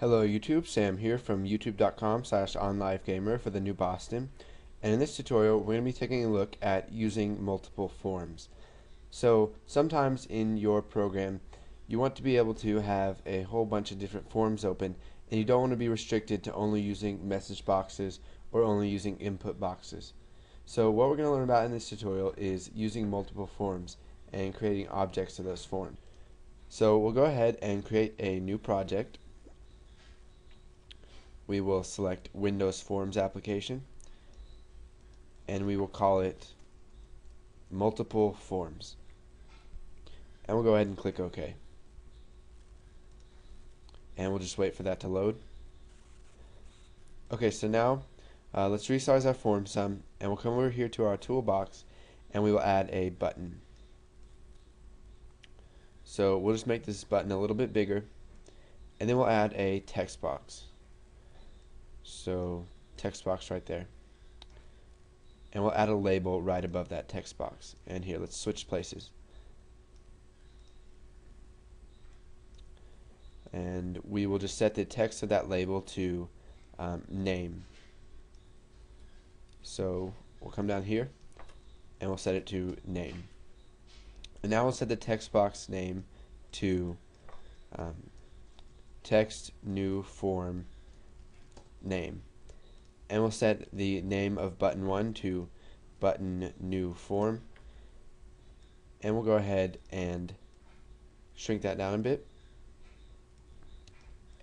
Hello YouTube, Sam here from youtube.com/onlivegamer for the New Boston, and in this tutorial we're going to be taking a look at using multiple forms. So sometimes in your program you want to be able to have a whole bunch of different forms open, and you don't want to be restricted to only using message boxes or only using input boxes. So what we're going to learn about in this tutorial is using multiple forms and creating objects to those forms. So we'll go ahead and create a new project. We will select Windows Forms application and we will call it multiple forms, and we'll go ahead and click OK, and we'll just wait for that to load. Okay, so now let's resize our form some, and we'll come over here to our toolbox and we will add a button. So we'll just make this button a little bit bigger, and then we'll add a text box. So text box right there, and we'll add a label right above that text box. And here, let's switch places, and we will just set the text of that label to name. So we'll come down here and we'll set it to name, and now we'll set the text box name to text new form name, and we'll set the name of button 1 to button new form, and we'll go ahead and shrink that down a bit,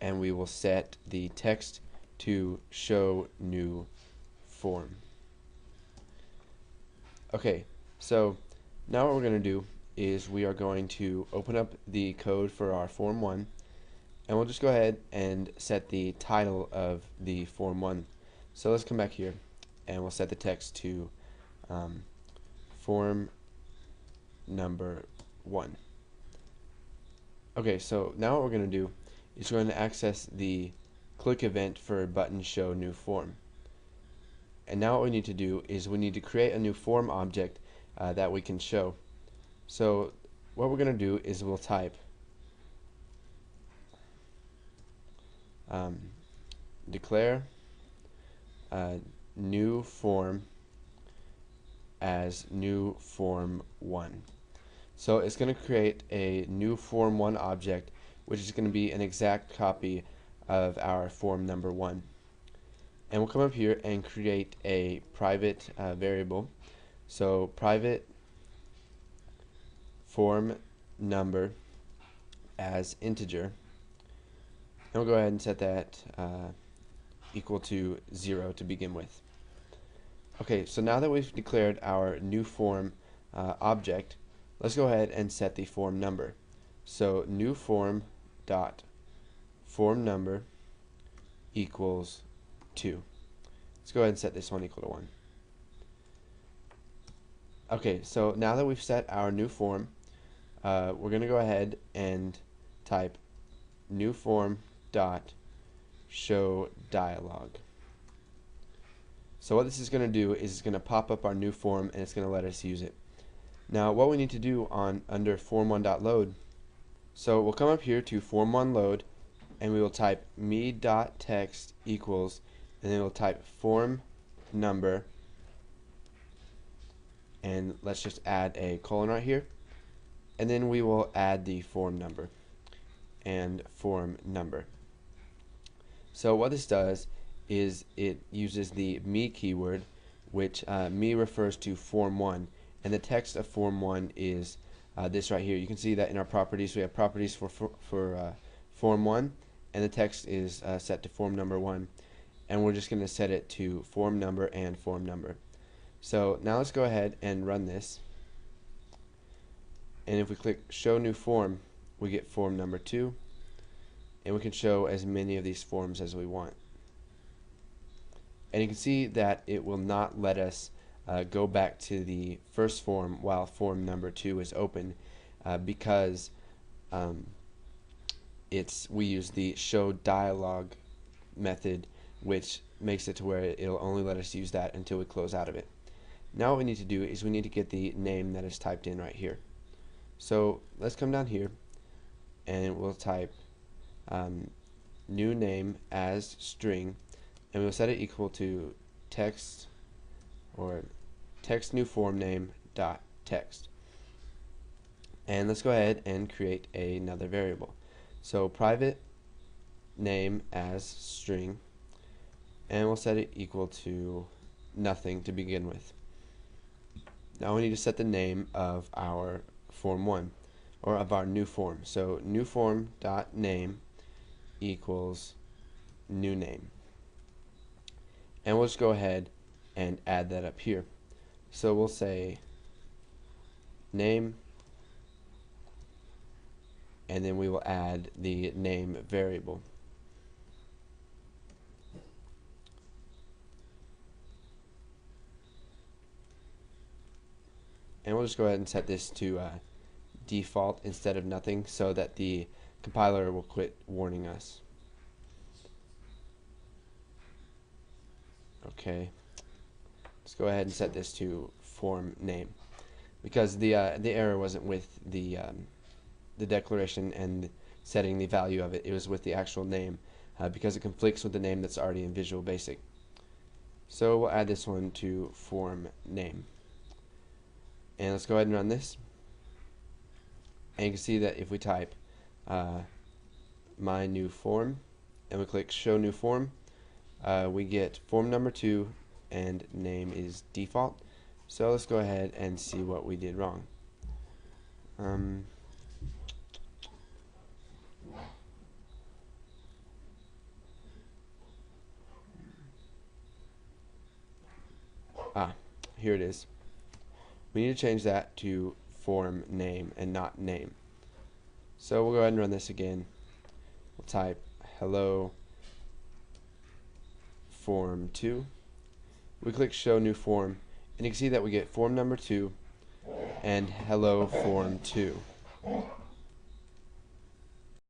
and we will set the text to show new form. Okay, so now what we're going to do is we are going to open up the code for our form 1, and we'll just go ahead and set the title of the form 1. So let's come back here and we'll set the text to form number 1. Okay, so now what we're going to do is we're going to access the click event for button show new form. And now what we need to do is we need to create a new form object that we can show. So what we're going to do is we'll type declare new form as new form 1. So it's going to create a new form 1 object, which is going to be an exact copy of our form number 1. And we'll come up here and create a private variable. So private form number as integer, and we'll go ahead and set that equal to 0 to begin with. Okay, so now that we've declared our new form object, let's go ahead and set the form number. So new form dot form number equals 2. Let's go ahead and set this one equal to 1. Okay, so now that we've set our new form, we're going to go ahead and type new form dot show dialog. So what this is going to do is it's going to pop up our new form, and it's going to let us use it. Now what we need to do under form1.load, so we'll come up here to form1.load, and we will type me.text equals, and then we'll type form number, and let's just add a colon right here, and then we will add the form number and form number. So what this does is it uses the me keyword, which me refers to form 1, and the text of form 1 is this right here. You can see that in our properties we have properties for form 1, and the text is set to form number 1, and we're just going to set it to form number and form number. So now let's go ahead and run this, and if we click show new form, we get form number 2, and we can show as many of these forms as we want. And you can see that it will not let us go back to the first form while form number 2 is open, because we use the show dialog method, which makes it to where it'll only let us use that until we close out of it. Now what we need to do is we need to get the name that is typed in right here. So let's come down here and we'll type new name as string, and we'll set it equal to text or text new form name dot text. And let's go ahead and create another variable. So private name as string, and we'll set it equal to nothing to begin with. Now we need to set the name of our form 1, or of our new form. So new form dot name equals new name, and we'll just go ahead and add that up here. So we'll say name, and then we will add the name variable. And we'll just go ahead and set this to default instead of nothing, so that the compiler will quit warning us. Okay, let's go ahead and set this to form name, because the error wasn't with the declaration and setting the value of it. It was with the actual name, because it conflicts with the name that's already in Visual Basic. So we'll add this one to form name. And let's go ahead and run this. And you can see that if we type my new form and we click show new form, we get form number 2 and name is default. So let's go ahead and see what we did wrong. Here it is. We need to change that to form name and not name. So we'll go ahead and run this again. We'll type hello form 2. We click show new form, and you can see that we get form number 2 and hello form 2.